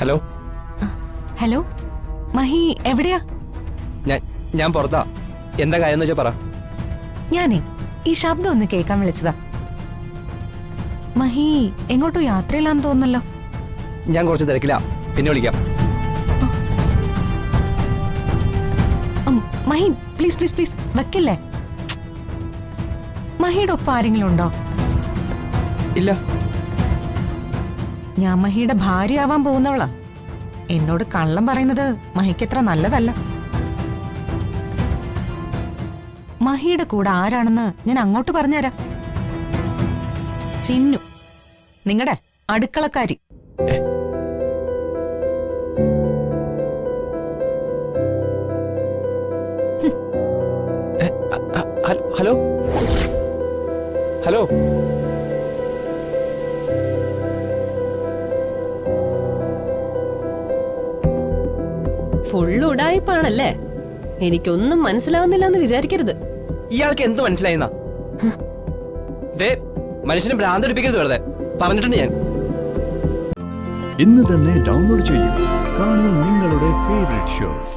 Hello hello Mahi എവിടെയാ? ഞാൻ പുറത്താ. എന്താ കാര്യം എന്ന് വെച്ചാ പറ. ഞാനേ ഈ ശബ്ദം ഒന്ന് കേൾക്കാൻ വിളിച്ചതാ. മഹി എങ്ങോട്ടോ യാത്രയിലാന്ന് തോന്നല്ലോ. ഞാൻ കുറച്ച് തിരക്കില്ല, പിന്നെ വിളിക്കാം. മഹി പ്ലീസ് പ്ലീസ് പ്ലീസ് വെക്കല്ലേ. മഹിയുടെ ഒപ്പം ആരെങ്കിലും ഉണ്ടോ? ഇല്ല. ഞാൻ മഹിയുടെ ഭാര്യയാവാൻ പോകുന്നവളാ. എന്നോട് കള്ളം പറയുന്നത് മഹിക്ക് എത്ര നല്ലതല്ല. മഹിയുടെ കൂടെ ആരാണെന്ന് ഞാൻ അങ്ങോട്ട് പറഞ്ഞുതരാം. ചിന്നു, നിങ്ങളുടെ അടുക്കളക്കാരി. ഹലോ ഹലോ ഫുള്ള് ഉടായിപ്പാണല്ലേ? എനിക്കൊന്നും മനസ്സിലാവുന്നില്ല എന്ന് വിചാരിക്കരുത്. ഇയാൾക്ക് എന്ത് മനസ്സിലായിന്നാ? മനുഷ്യനെ ഭ്രാന്തടിപ്പിക്കരുത് വെറുതെ. പറഞ്ഞിട്ടുണ്ട് ഞാൻ. ഇന്ന് തന്നെ ഡൗൺലോഡ് ചെയ്യൂ. കാണൂ നിങ്ങളുടെ ഫേവറേറ്റ് ഷോസ്.